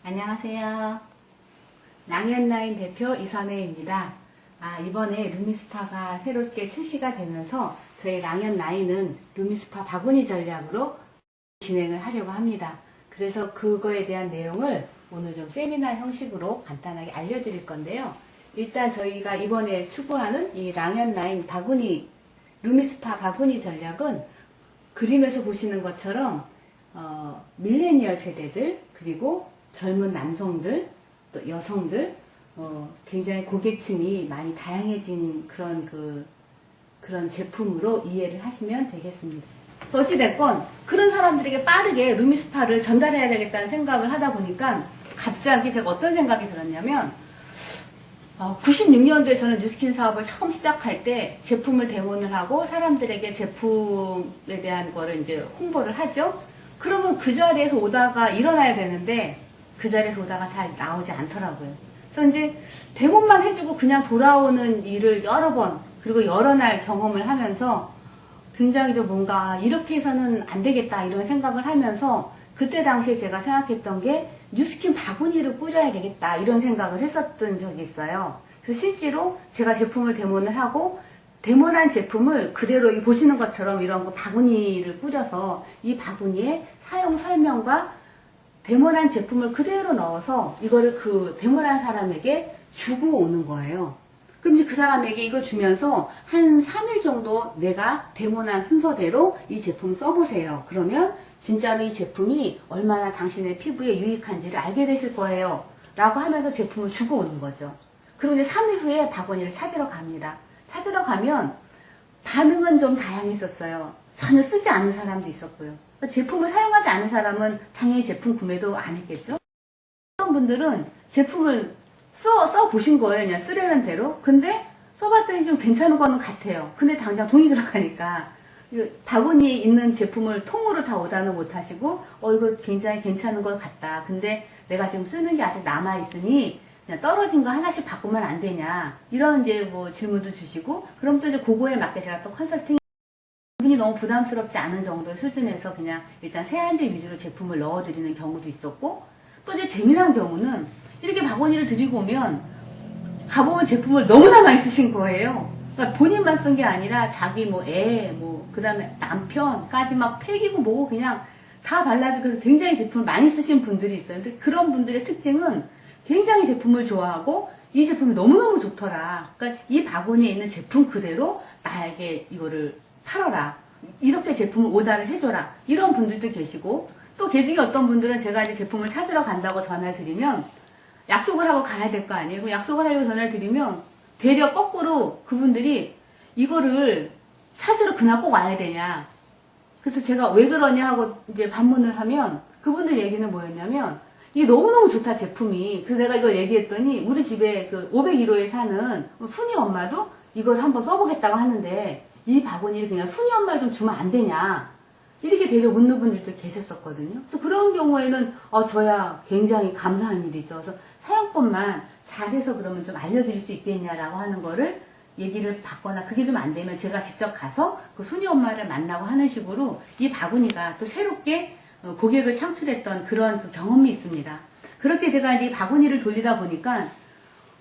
안녕하세요. 랑앤라인 대표 이선혜입니다. 이번에 루미스파가 새롭게 출시가 되면서 저희 랑앤라인은 루미스파 바구니 전략으로 진행을 하려고 합니다. 그래서 그거에 대한 내용을 오늘 좀 세미나 형식으로 간단하게 알려드릴 건데요. 일단 저희가 이번에 추구하는 이 랑앤라인 바구니, 루미스파 바구니 전략은 그림에서 보시는 것처럼 밀레니얼 세대들, 그리고 젊은 남성들, 또 여성들, 굉장히 고객층이 많이 다양해진 그런 제품으로 이해를 하시면 되겠습니다. 어찌됐건, 그런 사람들에게 빠르게 루미스파를 전달해야 되겠다는 생각을 하다 보니까, 갑자기 제가 어떤 생각이 들었냐면, 96년도에 저는 뉴스킨 사업을 처음 시작할 때 제품을 대모를 하고 사람들에게 제품에 대한 거를 이제 홍보를 하죠. 그러면 그 자리에서 오다가 일어나야 되는데, 그 자리에서 오다가 잘 나오지 않더라고요. 그래서 이제 대본만 해주고 그냥 돌아오는 일을 여러 번, 그리고 여러 날 경험을 하면서 굉장히 좀 뭔가 이렇게 해서는 안 되겠다 이런 생각을 하면서 그때 당시에 제가 생각했던 게 뉴스킨 바구니를 뿌려야 되겠다 이런 생각을 했었던 적이 있어요. 그래서 실제로 제가 제품을 데모를 하고 데모한 제품을 그대로 보시는 것처럼 이런 거 바구니를 뿌려서 이 바구니에 사용 설명과 데모한 제품을 그대로 넣어서 이거를 그 데모한 사람에게 주고 오는 거예요. 그럼 이제 그 사람에게 이거 주면서 한 3일 정도 내가 데모한 순서대로 이 제품 써보세요. 그러면 진짜로 이 제품이 얼마나 당신의 피부에 유익한지를 알게 되실 거예요. 라고 하면서 제품을 주고 오는 거죠. 그리고 이제 3일 후에 바구니를 찾으러 갑니다. 찾으러 가면 반응은 좀 다양했었어요. 전혀 쓰지 않는 사람도 있었고요. 제품을 사용하지 않은 사람은 당연히 제품 구매도 안 했겠죠. 어떤 분들은 제품을 써보신 거예요. 그냥 쓰려는 대로. 근데 써봤더니 좀 괜찮은 거는 같아요. 근데 당장 돈이 들어가니까 바구니에 있는 제품을 통으로 다 오다는 못 하시고 이거 굉장히 괜찮은 것 같다. 근데 내가 지금 쓰는 게 아직 남아있으니 그냥 떨어진 거 하나씩 바꾸면 안 되냐. 이런 이제 뭐 질문도 주시고 그럼 또 이제 그거에 맞게 제가 또 컨설팅 분이 너무 부담스럽지 않은 정도의 수준에서 그냥 일단 세안제 위주로 제품을 넣어드리는 경우도 있었고 또 이제 재미난 경우는 이렇게 바구니를 드리고 오면 가보면 제품을 너무나 많이 쓰신 거예요. 그러니까 본인만 쓴 게 아니라 자기 그 다음에 남편까지 막 패기고 뭐고 그냥 다 발라주고 해서 굉장히 제품을 많이 쓰신 분들이 있어요. 근데 그런 분들의 특징은 굉장히 제품을 좋아하고 이 제품이 너무너무 좋더라. 그러니까 이 바구니에 있는 제품 그대로 나에게 이거를 팔아라. 이렇게 제품을 오다를 해줘라. 이런 분들도 계시고 또 계중에 어떤 분들은 제가 이제 제품을 찾으러 간다고 전화를 드리면 약속을 하고 가야 될 거 아니에요. 약속을 하려고 전화를 드리면 되려 거꾸로 그분들이 이거를 찾으러 그날 꼭 와야 되냐. 그래서 제가 왜 그러냐 하고 이제 반문을 하면 그분들 얘기는 뭐였냐면 이게 너무너무 좋다 제품이. 그래서 내가 이걸 얘기했더니 우리 집에 그 501호에 사는 순이 엄마도 이걸 한번 써보겠다고 하는데 이 바구니를 그냥 순이 엄마를 좀 주면 안 되냐. 이렇게 되려 묻는 분들도 계셨었거든요. 그래서 그런 경우에는 저야 굉장히 감사한 일이죠. 그래서 사용법만 잘해서 그러면 좀 알려드릴 수 있겠냐라고 하는 거를 얘기를 받거나 그게 좀 안 되면 제가 직접 가서 그 순이 엄마를 만나고 하는 식으로 이 바구니가 또 새롭게 고객을 창출했던 그런 그 경험이 있습니다. 그렇게 제가 이제 바구니를 돌리다 보니까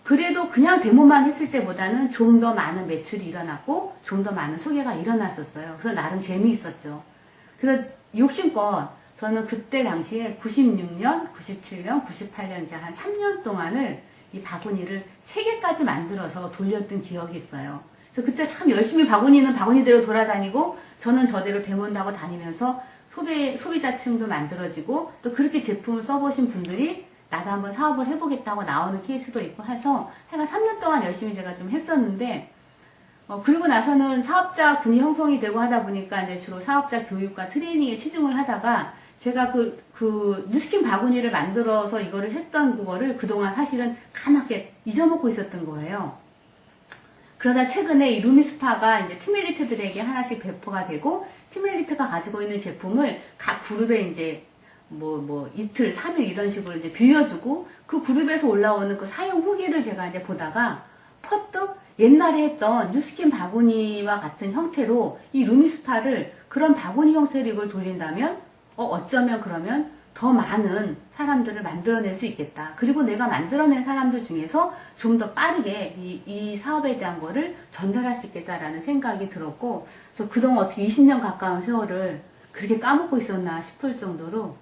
그래도 그냥 데모만 했을 때보다는 좀 더 많은 매출이 일어났고 좀 더 많은 소개가 일어났었어요. 그래서 나름 재미있었죠. 그래서 욕심껏 저는 그때 당시에 96년, 97년, 98년 이렇게 한 3년 동안을 이 바구니를 3개까지 만들어서 돌렸던 기억이 있어요. 그래서 그때 참 열심히 바구니는 바구니대로 돌아다니고 저는 저대로 데모를 하고 다니면서 소비자층도 만들어지고 또 그렇게 제품을 써보신 분들이 나도 한번 사업을 해보겠다고 나오는 케이스도 있고 해서 하여간 3년 동안 열심히 제가 좀 했었는데 그리고 나서는 사업자군이 형성이 되고 하다 보니까 이제 주로 사업자 교육과 트레이닝에 치중을 하다가 제가 그 뉴스킨 바구니를 만들어서 이거를 했던 그거를 그동안 사실은 까맣게 잊어먹고 있었던 거예요. 그러다 최근에 이 루미스파가 이제 팀엘리트들에게 하나씩 배포가 되고 팀엘리트가 가지고 있는 제품을 각 그룹에 이제 이틀, 3일 이런 식으로 이제 빌려주고 그 그룹에서 올라오는 그 사용 후기를 제가 이제 보다가 퍼뜩 옛날에 했던 뉴스킨 바구니와 같은 형태로 이 루미스파를 그런 바구니 형태로 이걸 돌린다면 어쩌면 그러면 더 많은 사람들을 만들어낼 수 있겠다. 그리고 내가 만들어낸 사람들 중에서 좀 더 빠르게 이 사업에 대한 거를 전달할 수 있겠다라는 생각이 들었고, 그래서 그동안 어떻게 20년 가까운 세월을 그렇게 까먹고 있었나 싶을 정도로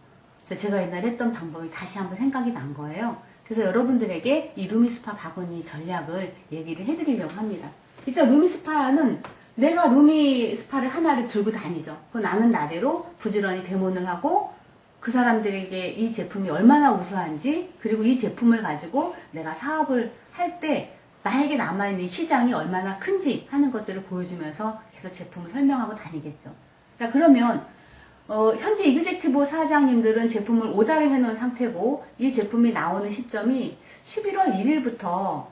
제가 옛날에 했던 방법이 다시 한번 생각이 난 거예요. 그래서 여러분들에게 이 루미스파 바구니 전략을 얘기를 해드리려고 합니다. 진짜 루미스파는 내가 루미스파를 하나를 들고 다니죠. 나는 나대로 부지런히 데모를 하고 그 사람들에게 이 제품이 얼마나 우수한지, 그리고 이 제품을 가지고 내가 사업을 할 때 나에게 남아있는 시장이 얼마나 큰지 하는 것들을 보여주면서 계속 제품을 설명하고 다니겠죠. 그러면 현재 이그제큐티브 사장님들은 제품을 오다를 해놓은 상태고, 이 제품이 나오는 시점이 11월 1일부터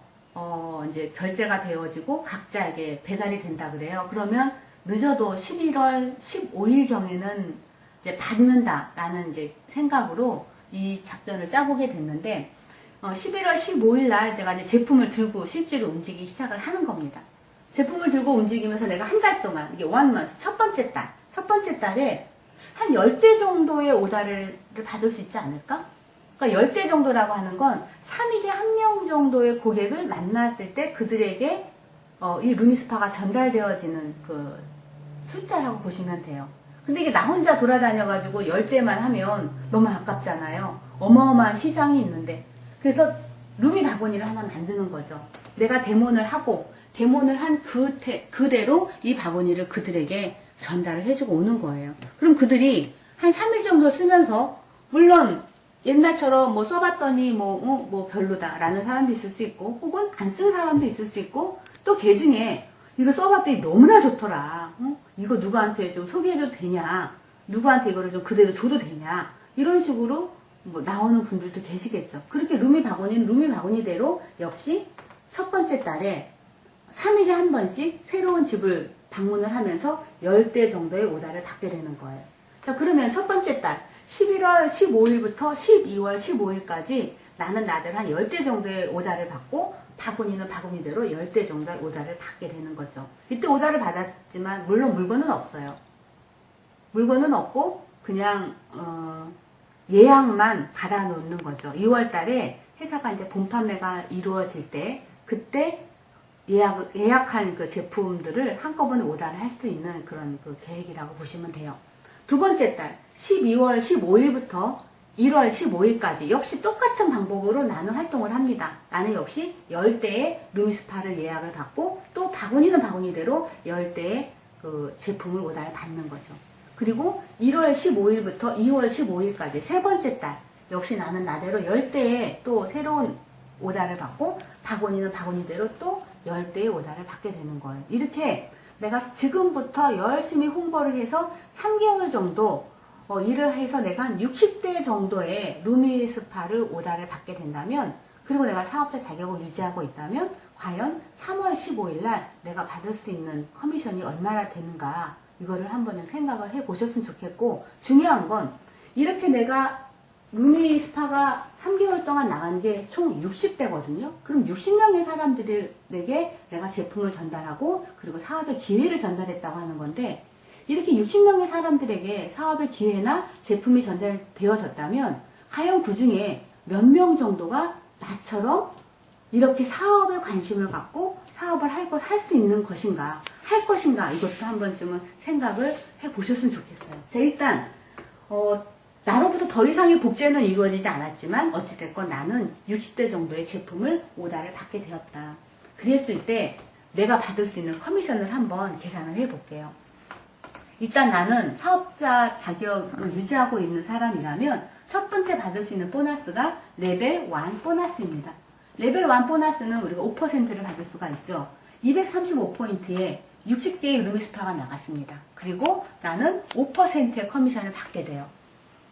이제 결제가 되어지고 각자에게 배달이 된다 그래요. 그러면 늦어도 11월 15일경에는 이제 받는다라는 이제 생각으로 이 작전을 짜보게 됐는데, 11월 15일 날 내가 이제 제품을 들고 실제로 움직이기 시작을 하는 겁니다. 제품을 들고 움직이면서 내가 한 달 동안, 이게 원먼스, 첫 번째 달에 한 10대 정도의 오다를 받을 수 있지 않을까? 그러니까 10대 정도라고 하는 건 3일에 1명 정도의 고객을 만났을 때 그들에게 이 루미스파가 전달되어지는 그 숫자라고 보시면 돼요. 근데 이게 나 혼자 돌아다녀가지고 10대만 하면 너무 아깝잖아요. 어마어마한 시장이 있는데. 그래서 루미 바구니를 하나 만드는 거죠. 내가 데모를 하고, 데모를 한 그대로 이 바구니를 그들에게 전달을 해주고 오는 거예요. 그럼 그들이 한 3일 정도 쓰면서, 물론 옛날처럼 뭐 써봤더니 뭐 별로다라는 사람도 있을 수 있고, 혹은 안 쓴 사람도 있을 수 있고, 또 걔 중에 이거 써봤더니 너무나 좋더라. 이거 누구한테 좀 소개해줘도 되냐? 누구한테 이거를 좀 그대로 줘도 되냐? 이런 식으로 뭐 나오는 분들도 계시겠죠. 그렇게 루미 바구니는 루미 바구니대로 역시 첫 번째 달에 3일에 한 번씩 새로운 집을 방문을 하면서 10대 정도의 오다를 받게 되는 거예요. 자, 그러면 첫 번째 달 11월 15일부터 12월 15일까지 나는 나대로 한 10대 정도의 오다를 받고, 바구니는 바구니대로 10대 정도의 오다를 받게 되는 거죠. 이때 오다를 받았지만 물론 물건은 없어요. 물건은 없고 그냥 예약만 받아 놓는 거죠. 2월 달에 회사가 이제 본 판매가 이루어질 때, 그때 예약한 그 제품들을 한꺼번에 오다를 할 수 있는 그런 그 계획이라고 보시면 돼요. 두 번째 달 12월 15일부터 1월 15일까지 역시 똑같은 방법으로 나는 활동을 합니다. 나는 역시 10대의 루미스파를 예약을 받고, 또 바구니는 바구니대로 10대의 그 제품을 오다를 받는 거죠. 그리고 1월 15일부터 2월 15일까지 세 번째 달 역시 나는 나대로 10대의 또 새로운 오다를 받고, 바구니는 바구니대로 또 10대의 오다를 받게 되는 거예요. 이렇게 내가 지금부터 열심히 홍보를 해서 3개월 정도 일을 해서 내가 한 60대 정도의 루미스파를 오다를 받게 된다면, 그리고 내가 사업자 자격을 유지하고 있다면 과연 3월 15일 날 내가 받을 수 있는 커미션이 얼마나 되는가, 이거를 한번 생각을 해 보셨으면 좋겠고, 중요한 건 이렇게 내가 루미스파가 3개월 동안 나간 게 총 60대거든요. 그럼 60명의 사람들에게 내가 제품을 전달하고, 그리고 사업의 기회를 전달했다고 하는 건데, 이렇게 60명의 사람들에게 사업의 기회나 제품이 전달되어졌다면 과연 그 중에 몇 명 정도가 나처럼 이렇게 사업에 관심을 갖고 사업을 할 수 있는 것인가, 할 것인가, 이것도 한 번쯤은 생각을 해 보셨으면 좋겠어요. 자, 일단 나로부터 더 이상의 복제는 이루어지지 않았지만 어찌됐건 나는 60대 정도의 제품을 오다를 받게 되었다. 그랬을 때 내가 받을 수 있는 커미션을 한번 계산을 해 볼게요. 일단 나는 사업자 자격을 유지하고 있는 사람이라면 첫 번째 받을 수 있는 보너스가 레벨 1 보너스입니다. 레벨 1 보너스는 우리가 5%를 받을 수가 있죠. 235포인트에 60개의 루미스파가 나갔습니다. 그리고 나는 5%의 커미션을 받게 돼요.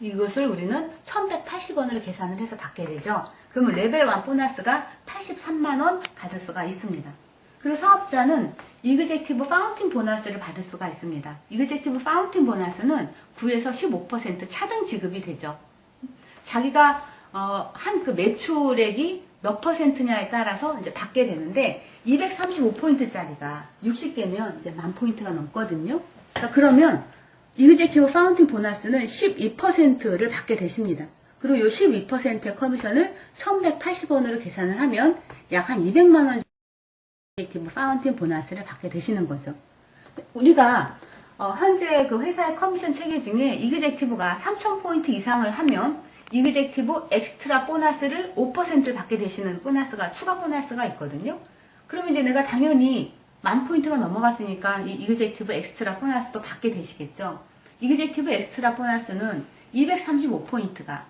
이것을 우리는 1180원으로 계산을 해서 받게 되죠. 그러면 레벨 1 보너스가 83만원 받을 수가 있습니다. 그리고 사업자는 이그제큐티브 파운틴 보너스를 받을 수가 있습니다. 이그제큐티브 파운틴 보너스는 9에서 15% 차등 지급이 되죠. 자기가 한 그 매출액이 몇 %냐에 따라서 이제 받게 되는데, 235포인트짜리가 60개면 이제 10,000포인트가 넘거든요. 그러면 이그제큐티브 파운틴 보너스는 12%를 받게 되십니다. 그리고 이 12%의 커미션을 1180원으로 계산을 하면 약 한 200만원 이그제큐티브 파운틴 보너스를 받게 되시는 거죠. 우리가 현재 그 회사의 커미션 체계 중에 이그제큐티브가 3000포인트 이상을 하면 이그제큐티브 엑스트라 보너스를 5%를 받게 되시는 보너스가, 추가 보너스가 있거든요. 그러면 이제 내가 당연히 10,000포인트가 넘어갔으니까 이 이그제큐티브 엑스트라 보너스도 받게 되시겠죠. 이그제큐티브 엑스트라 보너스는 235포인트가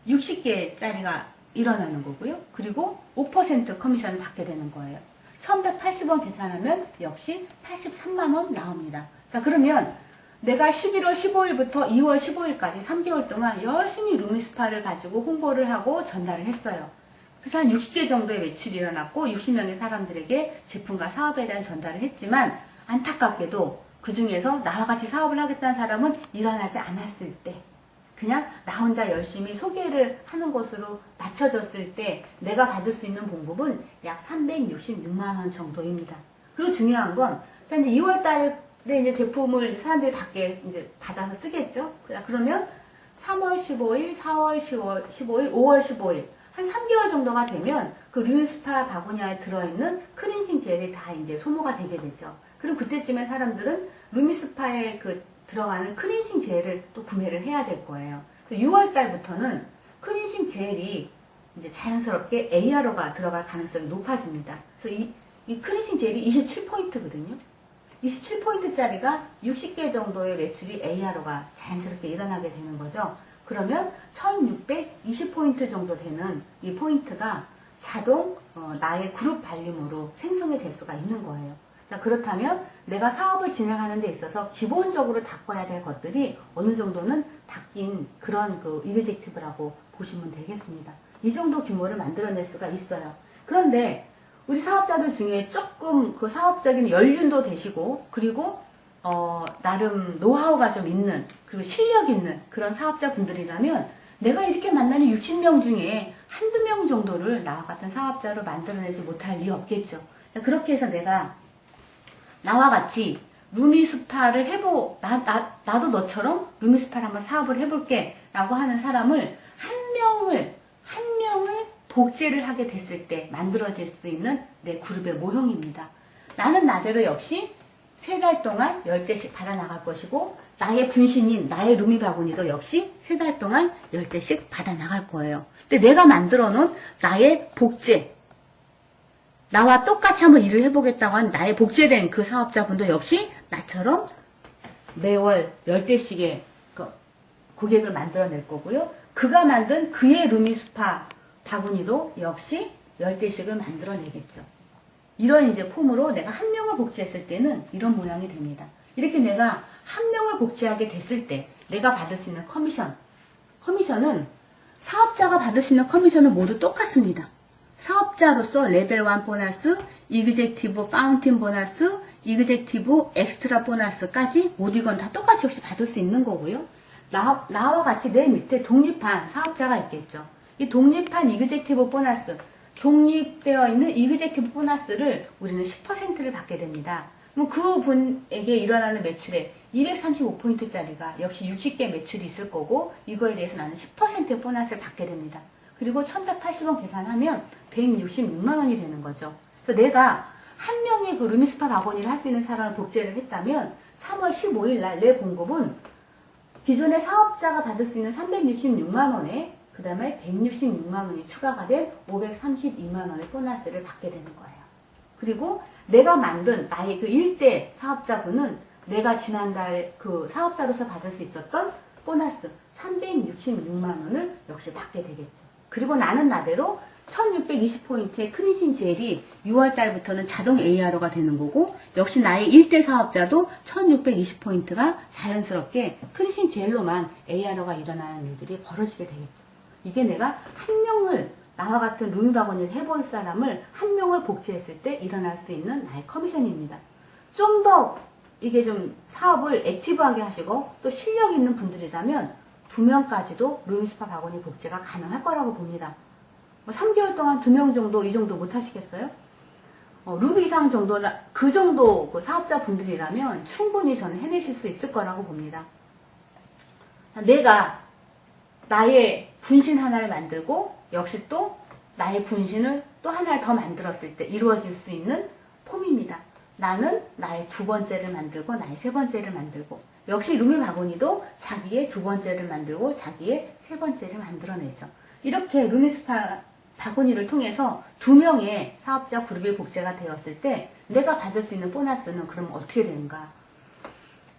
60개짜리가 일어나는 거고요. 그리고 5% 커미션을 받게 되는 거예요. 1180원 계산하면 역시 83만원 나옵니다. 자, 그러면 내가 11월 15일부터 2월 15일까지 3개월 동안 열심히 루미스파를 가지고 홍보를 하고 전달을 했어요. 그래서 한 60개 정도의 매출이 일어났고 60명의 사람들에게 제품과 사업에 대한 전달을 했지만 안타깝게도 그 중에서 나와 같이 사업을 하겠다는 사람은 일어나지 않았을 때, 그냥 나 혼자 열심히 소개를 하는 것으로 맞춰졌을 때 내가 받을 수 있는 봉급은 약 366만원 정도입니다. 그리고 중요한 건, 자, 이제 2월 달에 이제 제품을 사람들이 받아서 쓰겠죠? 그러면 3월 15일, 4월 15일, 5월 15일, 한 3개월 정도가 되면 그 루미스파 바구니에 들어있는 클렌징 젤이 다 이제 소모가 되게 되죠. 그럼 그때쯤에 사람들은 루미스파에 들어가는 클렌징 젤을 또 구매를 해야 될 거예요. 6월 달부터는 클렌징 젤이 이제 자연스럽게 ARO가 들어갈 가능성이 높아집니다. 그래서 이 클렌징 젤이 27포인트거든요. 27포인트짜리가 60개 정도의 매출이 ARO가 자연스럽게 일어나게 되는 거죠. 그러면 1620포인트 정도 되는 이 포인트가 자동 나의 그룹 발림으로 생성이 될 수가 있는 거예요. 자, 그렇다면 내가 사업을 진행하는 데 있어서 기본적으로 닦아야 될 것들이 어느 정도는 닦인 그런 이그제큐티브라고 보시면 되겠습니다. 이 정도 규모를 만들어낼 수가 있어요. 그런데 우리 사업자들 중에 조금 그 사업적인 연륜도 되시고, 그리고 나름 노하우가 좀 있는, 그리고 실력 있는 그런 사업자분들이라면 내가 이렇게 만나는 60명 중에 한두 명 정도를 나와 같은 사업자로 만들어내지 못할 리 없겠죠. 그렇게 해서 나와 같이 루미스파를 나도 너처럼 루미스파를 한번 사업을 해볼게 라고 하는 사람을 한 명을 복제를 하게 됐을 때 만들어질 수 있는 내 그룹의 모형입니다. 나는 나대로 역시 3달 동안 10대씩 받아 나갈 것이고, 나의 분신인 나의 루미 바구니도 역시 3달 동안 10대씩 받아 나갈 거예요. 근데 내가 만들어 놓은 나의 복제, 나와 똑같이 한번 일을 해보겠다고 한 나의 복제된 그 사업자분도 역시 나처럼 매월 10대씩의 고객을 만들어낼 거고요. 그가 만든 그의 루미스파 바구니도 역시 10대씩을 만들어내겠죠. 이런 이제 폼으로 내가 한 명을 복제했을 때는 이런 모양이 됩니다. 이렇게 내가 한 명을 복제하게 됐을 때 내가 받을 수 있는 커미션은 사업자가 받을 수 있는 커미션은 모두 똑같습니다. 사업자로서 레벨 1 보너스, 이그제큐티브 파운틴 보너스, 이그제큐티브 엑스트라 보너스까지 모두 이건 다 똑같이 역시 받을 수 있는 거고요. 나와 같이 내 밑에 독립한 사업자가 있겠죠. 이 독립한 이그제큐티브 보너스, 독립되어 있는 이그제큐티브 보너스를 우리는 10%를 받게 됩니다. 그럼 그분에게 일어나는 매출에 235포인트짜리가 역시 60개 매출이 있을 거고, 이거에 대해서 나는 10%의 보너스를 받게 됩니다. 그리고 1180원 계산하면 166만원이 되는 거죠. 그래서 내가 한 명의 그 루미스파 바구니를 할 수 있는 사람을 복제를 했다면 3월 15일 날 내 봉급은 기존의 사업자가 받을 수 있는 366만원에 그 다음에 166만원이 추가가 된 532만원의 보너스를 받게 되는 거예요. 그리고 내가 만든 나의 그 1대 사업자분은 내가 지난달 그 사업자로서 받을 수 있었던 보너스 366만원을 역시 받게 되겠죠. 그리고 나는 나대로 1620포인트의 클렌징 젤이 6월달부터는 자동 ARO가 되는 거고, 역시 나의 1대 사업자도 1620포인트가 자연스럽게 클렌징 젤로만 ARO가 일어나는 일들이 벌어지게 되겠죠. 이게 내가 한 명을, 나와 같은 루미바구니를 해볼 사람을 한 명을 복제했을 때 일어날 수 있는 나의 커미션입니다. 좀 더 이게 좀 사업을 액티브하게 하시고 또 실력 있는 분들이라면 2명까지도 루미스파 바구니 복제가 가능할 거라고 봅니다. 3개월 동안 2명 정도, 이 정도 못 하시겠어요? 루비 이상 정도나, 그 정도 그 사업자 분들이라면 충분히 저는 해내실 수 있을 거라고 봅니다. 내가 나의 분신 하나를 만들고 역시 또 나의 분신을 또 하나를 더 만들었을 때 이루어질 수 있는 폼입니다. 나는 나의 두 번째를 만들고 나의 세 번째를 만들고 역시 루미 바구니도 자기의 두 번째를 만들고 자기의 세 번째를 만들어내죠. 이렇게 루미스파 바구니를 통해서 두 명의 사업자 그룹이 복제가 되었을 때 내가 받을 수 있는 보너스는 그럼 어떻게 되는가?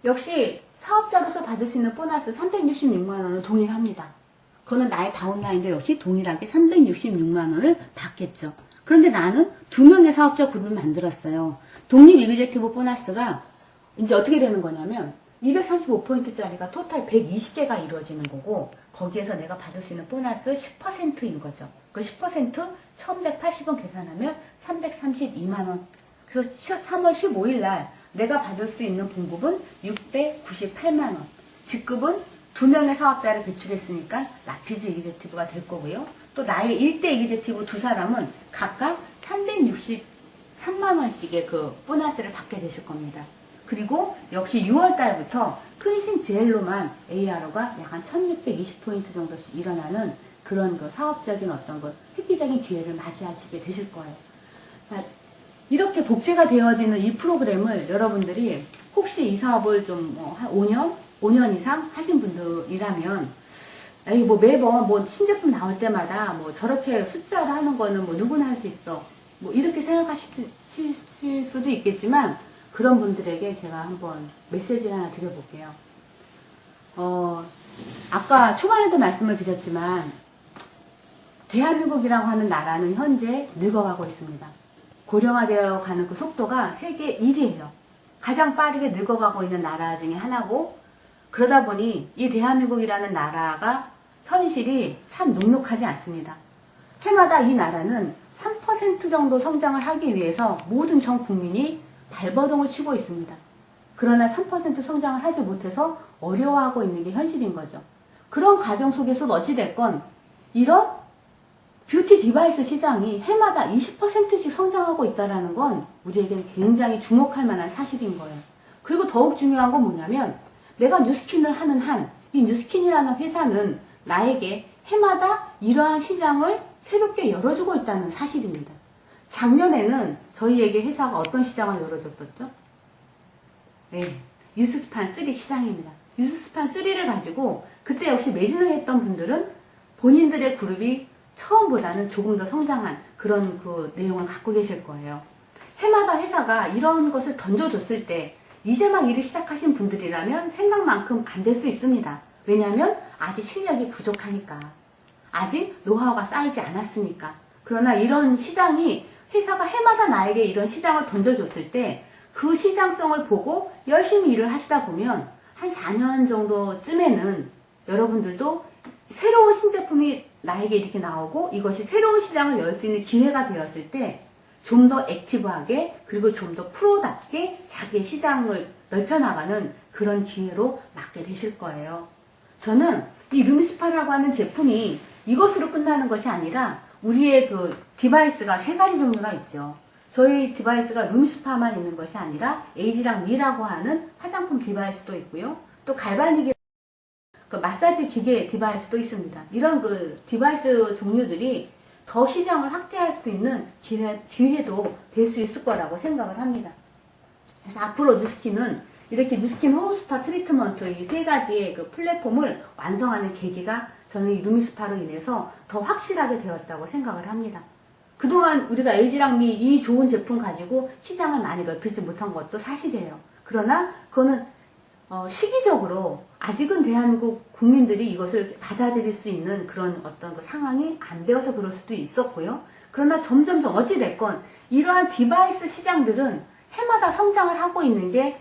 역시 사업자로서 받을 수 있는 보너스 366만 원은 동일합니다. 그거는 나의 다운라인도 역시 동일하게 366만 원을 받겠죠. 그런데 나는 두 명의 사업자 그룹을 만들었어요. 독립 이그제큐브 보너스가 이제 어떻게 되는 거냐면 235포인트짜리가 토탈 120개가 이루어지는 거고 거기에서 내가 받을 수 있는 보너스 10%인 거죠. 그 10% 1180원 계산하면 332만원. 그래서 3월 15일 날 내가 받을 수 있는 봉급은 698만원. 직급은 두 명의 사업자를 배출했으니까 라피즈 이그제큐브가 될 거고요. 또 나의 1대 이그제큐브 두 사람은 각각 363만원씩의 그 보너스를 받게 되실 겁니다. 그리고 역시 6월 달부터 클리신 제일로만 ARO가 약 한 1620포인트 정도씩 일어나는 그런 그 사업적인 어떤 그 획기적인 기회를 맞이하시게 되실 거예요. 이렇게 복제가 되어지는 이 프로그램을 여러분들이 혹시 이 사업을 좀 한 5년 이상 하신 분들이라면 아니 뭐 매번 뭐 신제품 나올 때마다 뭐 저렇게 숫자를 하는 거는 뭐 누구나 할 수 있어. 뭐 이렇게 생각하실 수도 있겠지만 그런 분들에게 제가 한번 메시지를 하나 드려볼게요. 아까 초반에도 말씀을 드렸지만 대한민국이라고 하는 나라는 현재 늙어가고 있습니다. 고령화되어 가는 그 속도가 세계 1위예요. 가장 빠르게 늙어가고 있는 나라 중에 하나고 그러다 보니 이 대한민국이라는 나라가 현실이 참 녹록하지 않습니다. 해마다 이 나라는 3% 정도 성장을 하기 위해서 모든 전 국민이 발버둥을 치고 있습니다. 그러나 3% 성장을 하지 못해서 어려워하고 있는 게 현실인 거죠. 그런 과정 속에서 어찌됐건 이런 뷰티 디바이스 시장이 해마다 20%씩 성장하고 있다는 건 우리에게는 굉장히 주목할 만한 사실인 거예요. 그리고 더욱 중요한 건 뭐냐면 내가 뉴스킨을 하는 한 이 뉴스킨이라는 회사는 나에게 해마다 이러한 시장을 새롭게 열어주고 있다는 사실입니다. 작년에는 저희에게 회사가 어떤 시장을 열어줬었죠? 네, 유스스판 3 시장입니다. 유스스판 3를 가지고 그때 역시 매진을 했던 분들은 본인들의 그룹이 처음보다는 조금 더 성장한 그런 그 내용을 갖고 계실 거예요. 해마다 회사가 이런 것을 던져줬을 때 이제 막 일을 시작하신 분들이라면 생각만큼 안 될 수 있습니다. 왜냐하면 아직 실력이 부족하니까. 아직 노하우가 쌓이지 않았으니까. 그러나 이런 시장이 회사가 해마다 나에게 이런 시장을 던져줬을 때 그 시장성을 보고 열심히 일을 하시다 보면 한 4년 정도쯤에는 여러분들도 새로운 신제품이 나에게 이렇게 나오고 이것이 새로운 시장을 열 수 있는 기회가 되었을 때 좀 더 액티브하게 그리고 좀 더 프로답게 자기의 시장을 넓혀나가는 그런 기회로 맞게 되실 거예요. 저는 이 루미스파라고 하는 제품이 이것으로 끝나는 것이 아니라 우리의 그 디바이스가 세 가지 종류가 있죠. 저희 디바이스가 루미스파만 있는 것이 아니라 에이지랑 미라고 하는 화장품 디바이스도 있고요. 또 갈바닉 그 마사지 기계 디바이스도 있습니다. 이런 그 디바이스 종류들이 더 시장을 확대할 수 있는 기회도 될 수 있을 거라고 생각을 합니다. 그래서 앞으로 뉴스킨은 이렇게 뉴스킨 홈스파 트리트먼트 이 세 가지의 그 플랫폼을 완성하는 계기가 저는 이 루미스파로 인해서 더 확실하게 되었다고 생각을 합니다. 그동안 우리가 에이지랑 미 이 좋은 제품 가지고 시장을 많이 넓히지 못한 것도 사실이에요. 그러나 그거는 시기적으로 아직은 대한민국 국민들이 이것을 받아들일 수 있는 그런 어떤 그 상황이 안 되어서 그럴 수도 있었고요. 그러나 점점점 어찌됐건 이러한 디바이스 시장들은 해마다 성장을 하고 있는 게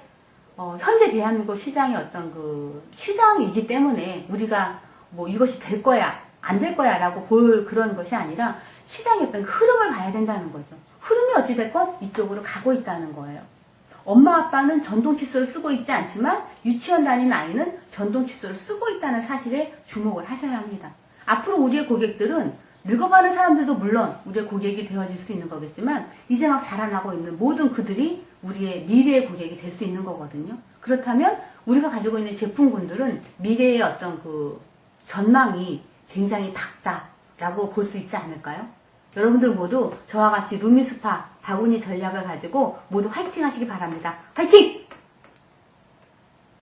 현재 대한민국 시장의 어떤 그 시장이기 때문에 우리가 뭐 이것이 될 거야 안 될 거야 라고 볼 그런 것이 아니라 시장의 어떤 흐름을 봐야 된다는 거죠. 흐름이 어찌됐건 이쪽으로 가고 있다는 거예요. 엄마 아빠는 전동 칫솔을 쓰고 있지 않지만 유치원 다니는 아이는 전동 칫솔을 쓰고 있다는 사실에 주목을 하셔야 합니다. 앞으로 우리의 고객들은 늙어가는 사람들도 물론 우리의 고객이 되어질 수 있는 거겠지만 이제 막 자라나고 있는 모든 그들이 우리의 미래의 고객이 될 수 있는 거거든요. 그렇다면 우리가 가지고 있는 제품군들은 미래의 어떤 그 전망이 굉장히 밝다라고 볼 수 있지 않을까요? 여러분들 모두 저와 같이 루미스파 바구니 전략을 가지고 모두 화이팅 하시기 바랍니다. 화이팅!